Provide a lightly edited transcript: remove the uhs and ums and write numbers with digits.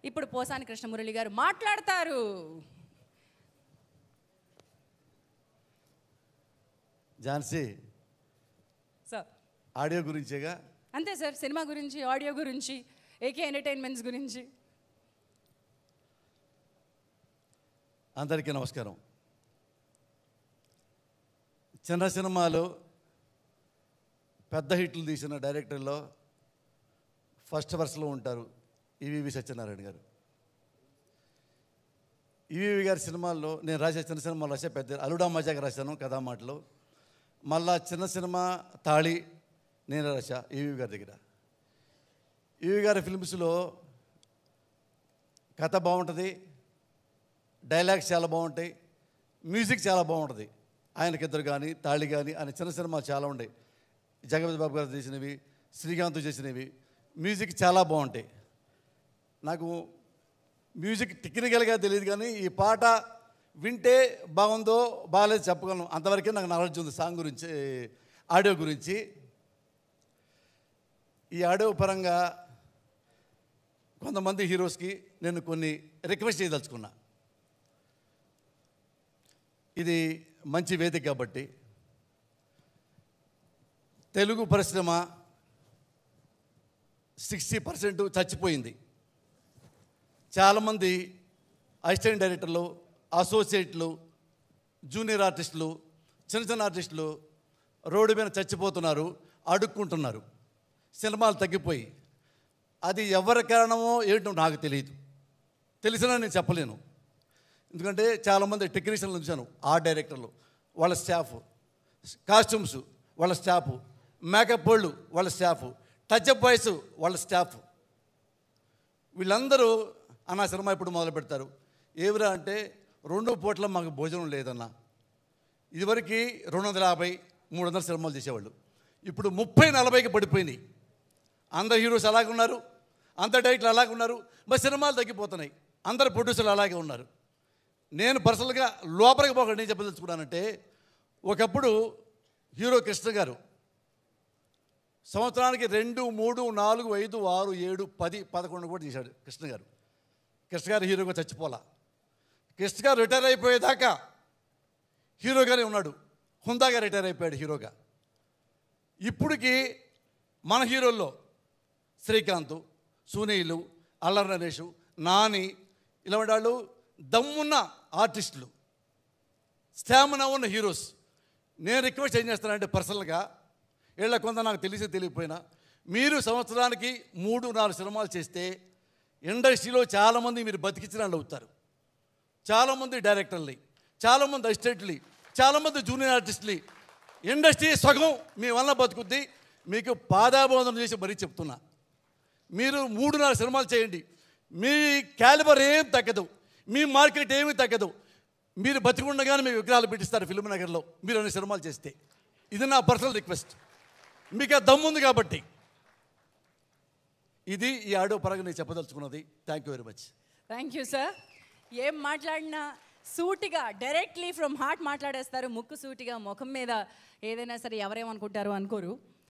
ఇప్పుడు పోసాని కృష్ణమురళి గారు మాట్లాడతారు. ఝాన్సీ సార్ ఆడియో గురించేగా? అంతే సార్, సినిమా గురించి, ఆడియో గురించి, ఏకే ఎంటర్టైన్మెంట్స్ గురించి. అందరికీ నమస్కారం. చిన్న సినిమాలు పెద్ద హిట్లు తీసిన డైరెక్టర్లో ఫస్ట్ వరుసలో ఉంటారు ఈవీవి సత్యనారాయణ గారు. ఈవీవి గారి సినిమాల్లో నేను రాసే చిన్న సినిమాలు రాసే పెద్ద అల్లుడా మజాగా రాశాను కథామాటలు. మళ్ళా చిన్న సినిమా తాళి నేను రాశా ఈవీవి గారి దగ్గర. ఈవీవి గారి ఫిల్మ్స్లో కథ బాగుంటుంది, డైలాగ్స్ చాలా బాగుంటాయి, మ్యూజిక్ చాలా బాగుంటుంది. ఆయనకిద్దరు కానీ తాళి కానీ ఆయన చిన్న సినిమాలు చాలా ఉంటాయి. జగపతి బాబు గారు చేసినవి, శ్రీకాంత్ చేసినవి, మ్యూజిక్ చాలా బాగుంటాయి. నాకు మ్యూజిక్ టెక్నికల్గా తెలియదు కానీ ఈ పాట వింటే బాగుందో బాగాలేదు చెప్పగలను, అంతవరకే నాకు నాలెడ్జ్ ఉంది సాంగ్ గురించి, ఆడియో గురించి. ఈ ఆడియో పరంగా కొంతమంది హీరోస్కి నేను కొన్ని రిక్వెస్ట్ చేయదలుచుకున్నా. ఇది మంచి వేదిక కాబట్టి. తెలుగు పరిశ్రమ 60% చచ్చిపోయింది. చాలామంది అసిస్టెంట్ డైరెక్టర్లు, అసోసియేట్లు, జూనియర్ ఆర్టిస్టులు, చిన్న చిన్న ఆర్టిస్టులు రోడ్డు మీద చచ్చిపోతున్నారు, అడుక్కుంటున్నారు, సినిమాలు తగ్గిపోయి. అది ఎవరి కారణమో ఏంటో నాకు తెలియదు, తెలిసినా నేను చెప్పలేను. ఎందుకంటే చాలామంది టెక్నీషియన్లు ఉంచాను, ఆర్ట్ డైరెక్టర్లు వాళ్ళ స్టాఫ్, కాస్ట్యూమ్స్ వాళ్ళ స్టాఫ్, మేకప్ వాళ్ళు వాళ్ళ స్టాఫ్, టచ్అప్ బాయ్స్ వాళ్ళ స్టాఫ్, వీళ్ళందరూ అన్న సినిమా ఇప్పుడు మొదలు పెడతారు. ఏమిరా అంటే 2 పూట్ల మాకు భోజనం లేదన్న. ఇదివరకు 250, 300 సినిమాలు చేసేవాళ్ళు, ఇప్పుడు 30-40కి పడిపోయినాయి. అందరు హీరోస్ అలాగే ఉన్నారు, అందరు డైరెక్టర్లు అలాగే ఉన్నారు, మరి సినిమాలు తగ్గిపోతున్నాయి. అందరు ప్రొడ్యూసర్లు అలాగే ఉన్నారు. నేను పర్సనల్గా లోపలికి పోక నేను చెప్పదలుచుకున్నానంటే, ఒకప్పుడు హీరో కృష్ణ గారు సంవత్సరానికి 2, 3, 4, 5, 6, 7, 10, 11 కూడా తీశాడు కృష్ణ గారు. కృష్ణ గారు హీరోగా చచ్చిపోలా. కృష్ణ గారు రిటైర్ అయిపోయేదాకా హీరోగానే ఉన్నాడు, హుందాగా రిటైర్ అయిపోయాడు హీరోగా. ఇప్పటికి మన హీరోల్లో శ్రీకాంత్, సునీలు, అల్లరి నరేష్, నాని ఇలాంటి వాళ్ళు దమ్మున్న ఆర్టిస్టులు, స్టామినా ఉన్న హీరోస్. నేను రిక్వెస్ట్ ఏం చేస్తానంటే పర్సనల్గా, వీళ్ళ కొంత నాకు తెలియకపోయినా, మీరు సంవత్సరానికి 3-4 సినిమాలు చేస్తే ఇండస్ట్రీలో చాలామంది మీరు బతికించిన వాళ్ళు అవుతారు. చాలామంది డైరెక్టర్లు, చాలామంది అసిస్టెంట్లు, చాలామంది జూనియర్ ఆర్టిస్టులు, ఇండస్ట్రీ సగం మీ వల్ల బతుకుద్ది. మీకు పాదాబోధన చేసి మరీ చెప్తున్నా, మీరు 3-4 సినిమాలు చేయండి, మీ క్యాలిబర్ ఏం తగ్గదు, మీ మార్కెట్ ఏమీ తగ్గదు. మీరు బతికుండగానే మీ విగ్రహాలు పెట్టిస్తారు ఫిల్మ్ నగర్లో మీరు అన్ని సినిమాలు చేస్తే. ఇది నా పర్సనల్ రిక్వెస్ట్, మీకు ఆ దమ్ముంది కాబట్టి. ఇది ఈ ఆడియో పరంగా నేను చెప్పదలుచుకున్నది. Thank you very much. Thank you sir. ఏం మాట్లాడినా సూటిగా డైరెక్ట్లీ ఫ్రమ్ హార్ట్ మాట్లాడేస్తారు. ముక్కు సూటిగా, ముఖం మీద ఏదైనా సరే ఎవరేమనుకుంటారో అనుకోరు.